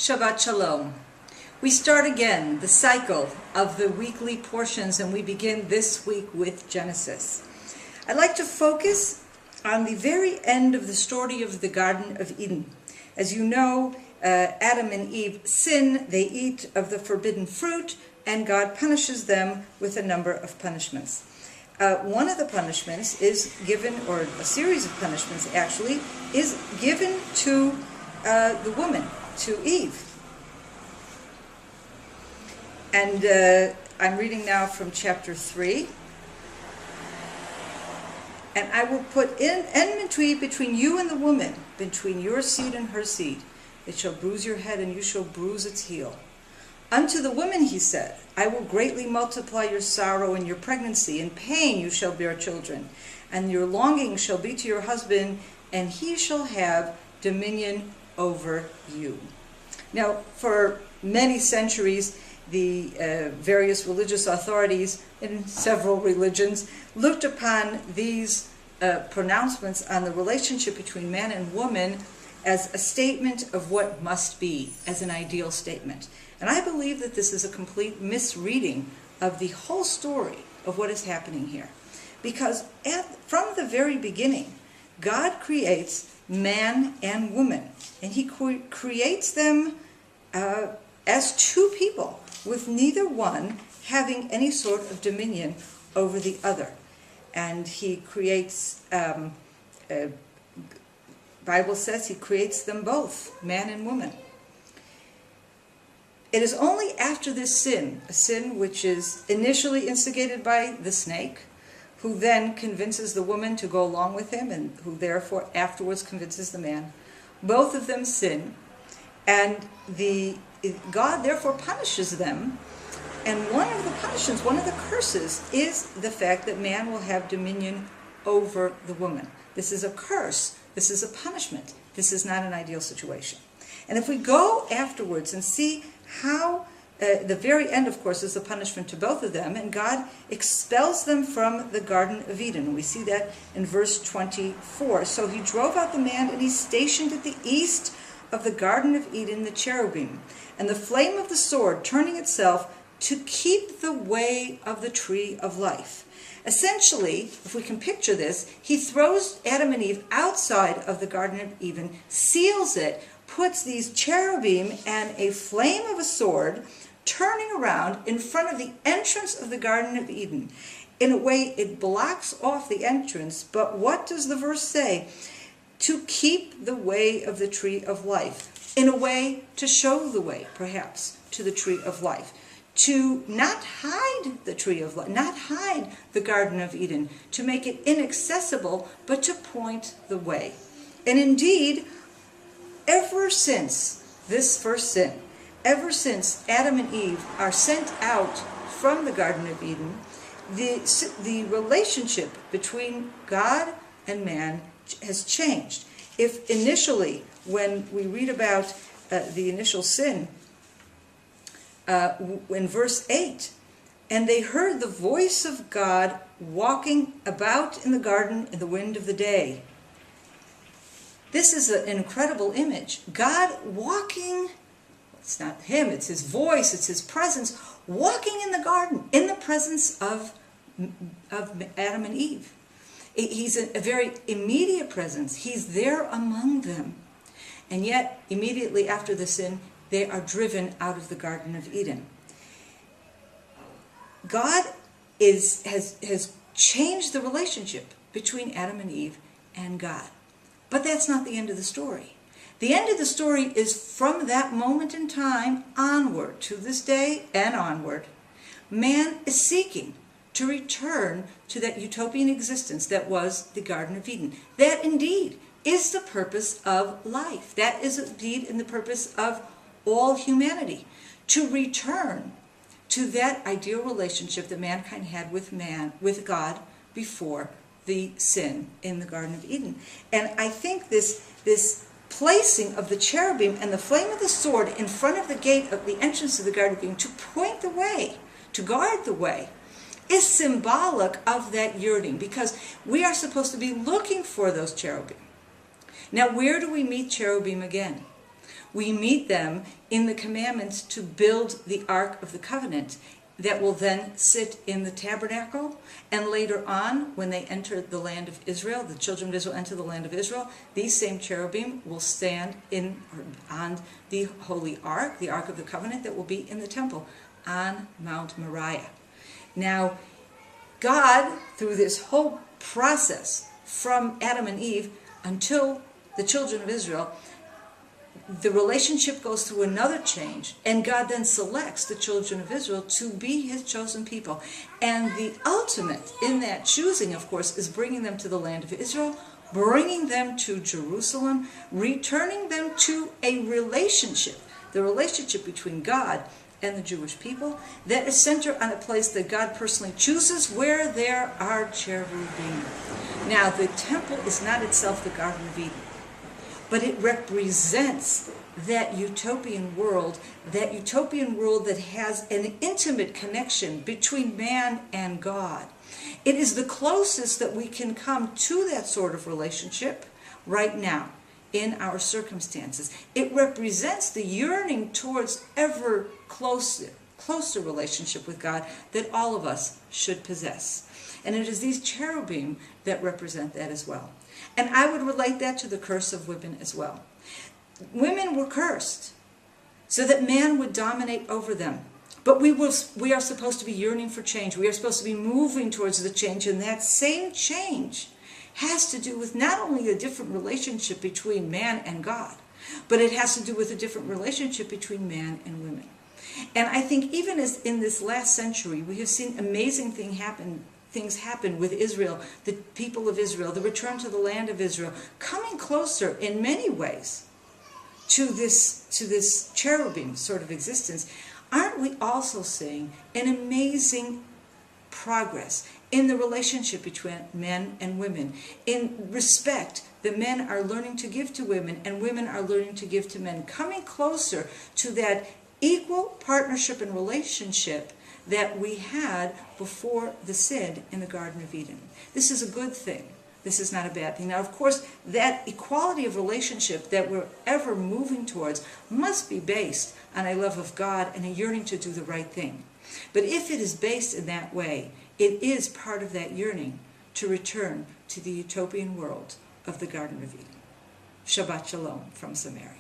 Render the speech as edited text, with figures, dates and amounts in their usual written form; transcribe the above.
Shabbat Shalom. We start again the cycle of the weekly portions, and we begin this week with Genesis. I'd like to focus on the very end of the story of the Garden of Eden. As you know, Adam and Eve sin, they eat of the forbidden fruit, and God punishes them with a number of punishments. One of the punishments is given, or a series of punishments actually, is given to the woman, to Eve. And I'm reading now from chapter 3. And I will put in enmity between you and the woman, between your seed and her seed. It shall bruise your head, and you shall bruise its heel. Unto the woman he said, I will greatly multiply your sorrow and your pregnancy. In pain you shall bear children, and your longing shall be to your husband, and he shall have dominion over you. Now, for many centuries, the various religious authorities in several religions looked upon these pronouncements on the relationship between man and woman as a statement of what must be, as an ideal statement. And I believe that this is a complete misreading of the whole story of what is happening here. Because from the very beginning, God creates man and woman, and he creates them as two people, with neither one having any sort of dominion over the other. And he creates, Bible says he creates them both, man and woman. It is only after this sin, a sin which is initially instigated by the snake, who then convinces the woman to go along with him, and who therefore afterwards convinces the man. Both of them sin, and God therefore punishes them. And one of the punishments, one of the curses, is the fact that man will have dominion over the woman. This is a curse. This is a punishment. This is not an ideal situation. And if we go afterwards and see how the very end, of course, is the punishment to both of them, and God expels them from the Garden of Eden. We see that in verse 24. So he drove out the man, and he stationed at the east of the Garden of Eden the cherubim, and the flame of the sword turning itself to keep the way of the tree of life. Essentially, if we can picture this, he throws Adam and Eve outside of the Garden of Eden, seals it, puts these cherubim and a flame of a sword turning around in front of the entrance of the Garden of Eden. In a way, it blocks off the entrance, but what does the verse say? To keep the way of the tree of life. In a way, to show the way, perhaps, to the tree of life. To not hide the tree of life, not hide the Garden of Eden, to make it inaccessible, but to point the way. And indeed, ever since this first sin, ever since Adam and Eve are sent out from the Garden of Eden, the relationship between God and man has changed. If initially, when we read about the initial sin, in verse 8, and they heard the voice of God walking about in the garden in the wind of the day. This is an incredible image. God walking, it's not him, it's his voice, it's his presence, walking in the garden, in the presence of Adam and Eve. He's a very immediate presence. He's there among them. And yet, immediately after the sin, they are driven out of the Garden of Eden. God has changed the relationship between Adam and Eve and God. But that's not the end of the story. The end of the story is from that moment in time onward, to this day and onward, man is seeking to return to that utopian existence that was the Garden of Eden. That indeed is the purpose of life. That is indeed in the purpose of all humanity, to return to that ideal relationship that mankind had with God before the sin in the Garden of Eden. And I think this placing of the cherubim and the flame of the sword in front of the gate of the entrance of the Garden of Eden to point the way, to guard the way, is symbolic of that yearning, because we are supposed to be looking for those cherubim. Now, where do we meet cherubim again? We meet them in the commandments to build the Ark of the Covenant that will then sit in the tabernacle. And later on, when they enter the land of Israel, the children of Israel enter the land of Israel, these same cherubim will stand on the Holy Ark, the Ark of the Covenant that will be in the temple on Mount Moriah. Now, God, through this whole process from Adam and Eve until the children of Israel, the relationship goes through another change, and God then selects the children of Israel to be his chosen people. And the ultimate in that choosing, of course, is bringing them to the land of Israel, bringing them to Jerusalem, returning them to a relationship, the relationship between God and the Jewish people, that is centered on a place that God personally chooses where there are cherubim. Now, the temple is not itself the Garden of Eden, but it represents that utopian world that has an intimate connection between man and God. It is the closest that we can come to that sort of relationship right now in our circumstances. It represents the yearning towards ever closer relationship with God that all of us should possess. And it is these cherubim that represent that as well. And I would relate that to the curse of women as well. Women were cursed so that man would dominate over them. But we are supposed to be yearning for change. We are supposed to be moving towards the change. And that same change has to do with not only a different relationship between man and God, but it has to do with a different relationship between man and women. And I think even as in this last century, we have seen amazing things happen with Israel, the people of Israel, the return to the land of Israel, coming closer in many ways to this cherubim sort of existence. Aren't we also seeing an amazing progress in the relationship between men and women, in respect that men are learning to give to women and women are learning to give to men, coming closer to that equal partnership and relationship that we had before the sin in the Garden of Eden. This is a good thing. This is not a bad thing. Now, of course, that equality of relationship that we're ever moving towards must be based on a love of God and a yearning to do the right thing. But if it is based in that way, it is part of that yearning to return to the utopian world of the Garden of Eden. Shabbat Shalom from Samaria.